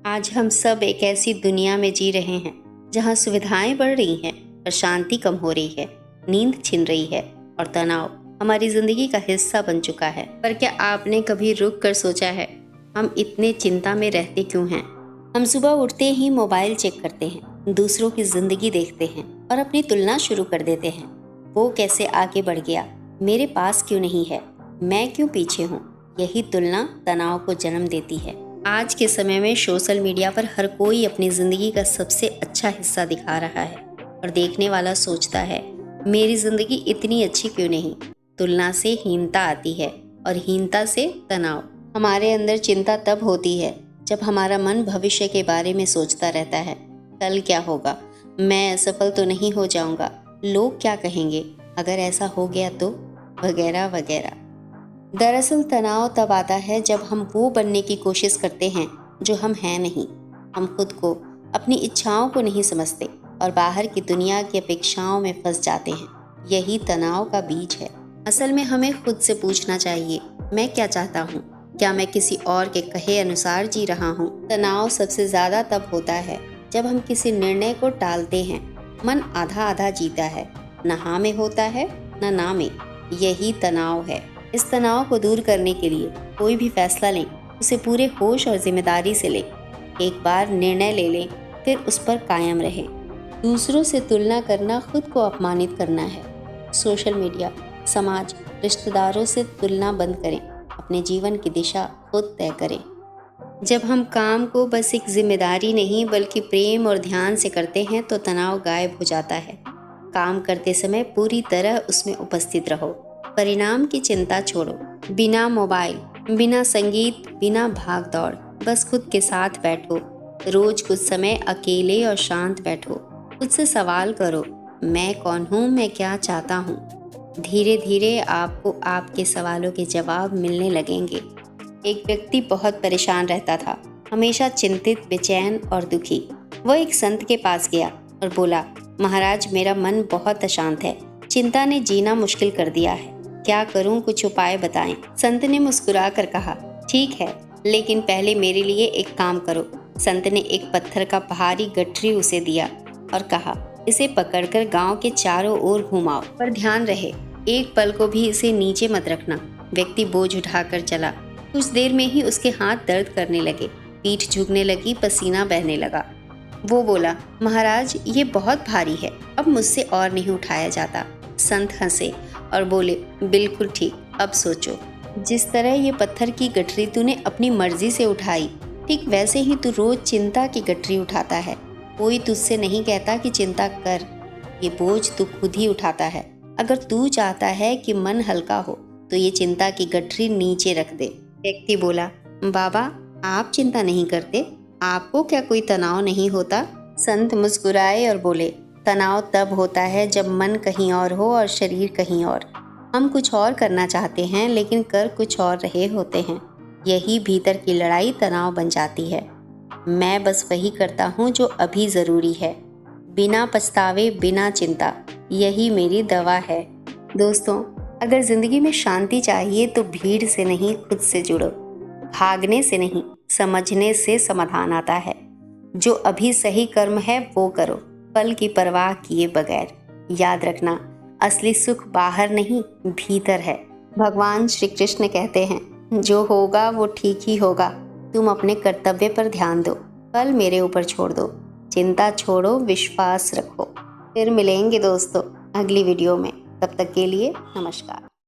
आज हम सब एक ऐसी दुनिया में जी रहे हैं जहां सुविधाएं बढ़ रही हैं पर शांति कम हो रही है, नींद छिन रही है और तनाव हमारी जिंदगी का हिस्सा बन चुका है। पर क्या आपने कभी रुक कर सोचा है हम इतने चिंता में रहते क्यों हैं? हम सुबह उठते ही मोबाइल चेक करते हैं, दूसरों की जिंदगी देखते हैं और अपनी तुलना शुरू कर देते हैं। वो कैसे आगे बढ़ गया, मेरे पास क्यों नहीं है, मैं क्यों पीछे हूँ। यही तुलना तनाव को जन्म देती है। आज के समय में सोशल मीडिया पर हर कोई अपनी ज़िंदगी का सबसे अच्छा हिस्सा दिखा रहा है और देखने वाला सोचता है मेरी ज़िंदगी इतनी अच्छी क्यों नहीं। तुलना से हीनता आती है और हीनता से तनाव। हमारे अंदर चिंता तब होती है जब हमारा मन भविष्य के बारे में सोचता रहता है। कल क्या होगा, मैं असफल तो नहीं हो जाऊंगा, लोग क्या कहेंगे अगर ऐसा हो गया तो, वगैरह वगैरह। दरअसल तनाव तब आता है जब हम वो बनने की कोशिश करते हैं जो हम हैं नहीं। हम खुद को, अपनी इच्छाओं को नहीं समझते और बाहर की दुनिया की अपेक्षाओं में फंस जाते हैं। यही तनाव का बीज है। असल में हमें खुद से पूछना चाहिए, मैं क्या चाहता हूँ? क्या मैं किसी और के कहे अनुसार जी रहा हूँ? तनाव सबसे ज़्यादा तब होता है जब हम किसी निर्णय को टालते हैं। मन आधा आधा जीता है, न हाँ में होता है न ना में। यही तनाव है। इस तनाव को दूर करने के लिए कोई भी फैसला लें, उसे पूरे होश और जिम्मेदारी से लें। एक बार निर्णय ले लें, फिर उस पर कायम रहें। दूसरों से तुलना करना खुद को अपमानित करना है। सोशल मीडिया, समाज, रिश्तेदारों से तुलना बंद करें। अपने जीवन की दिशा खुद तय करें। जब हम काम को बस एक जिम्मेदारी नहीं बल्कि प्रेम और ध्यान से करते हैं तो तनाव गायब हो जाता है। काम करते समय पूरी तरह उसमें उपस्थित रहो। परिणाम की चिंता छोड़ो। बिना मोबाइल, बिना संगीत, बिना भाग दौड़, बस खुद के साथ बैठो। रोज कुछ समय अकेले और शांत बैठो। खुद से सवाल करो, मैं कौन हूँ, मैं क्या चाहता हूँ। धीरे धीरे आपको आपके सवालों के जवाब मिलने लगेंगे। एक व्यक्ति बहुत परेशान रहता था, हमेशा चिंतित, बेचैन और दुखी। वह एक संत के पास गया और बोला, महाराज मेरा मन बहुत अशांत है, चिंता ने जीना मुश्किल कर दिया है, क्या करूं, कुछ उपाय बताएं। संत ने मुस्कुरा कर कहा, ठीक है, लेकिन पहले मेरे लिए एक काम करो। संत ने एक पत्थर का भारी गठरी उसे दिया और कहा, इसे पकड़कर गांव के चारों ओर घुमाओ, पर ध्यान रहे एक पल को भी इसे नीचे मत रखना। व्यक्ति बोझ उठाकर चला। कुछ देर में ही उसके हाथ दर्द करने लगे, पीठ झुकने लगी, पसीना बहने लगा। वो बोला, महाराज ये बहुत भारी है, अब मुझसे और नहीं उठाया जाता। संत हंसे और बोले, बिल्कुल ठीक, अब सोचो, जिस तरह ये पत्थर की गठरी तूने अपनी मर्जी से उठाई, ठीक वैसे ही तू रोज चिंता की गठरी उठाता है। कोई तुझसे नहीं कहता कि चिंता कर, ये बोझ तू खुद ही उठाता है। अगर तू चाहता है कि मन हल्का हो तो ये चिंता की गठरी नीचे रख दे। व्यक्ति बोला, बाबा आप चिंता नहीं करते, आपको क्या कोई तनाव नहीं होता? संत मुस्कुराए और बोले, तनाव तब होता है जब मन कहीं और हो और शरीर कहीं और। हम कुछ और करना चाहते हैं लेकिन कर कुछ और रहे होते हैं। यही भीतर की लड़ाई तनाव बन जाती है। मैं बस वही करता हूँ जो अभी ज़रूरी है, बिना पछतावे, बिना चिंता। यही मेरी दवा है। दोस्तों, अगर ज़िंदगी में शांति चाहिए तो भीड़ से नहीं, खुद से जुड़ो। भागने से नहीं, समझने से समाधान आता है। जो अभी सही कर्म है वो करो, पल की परवाह किए बगैर। याद रखना, असली सुख बाहर नहीं, भीतर है। भगवान श्री कृष्ण कहते हैं, जो होगा वो ठीक ही होगा, तुम अपने कर्तव्य पर ध्यान दो, कल मेरे ऊपर छोड़ दो। चिंता छोड़ो, विश्वास रखो। फिर मिलेंगे दोस्तों अगली वीडियो में। तब तक के लिए नमस्कार।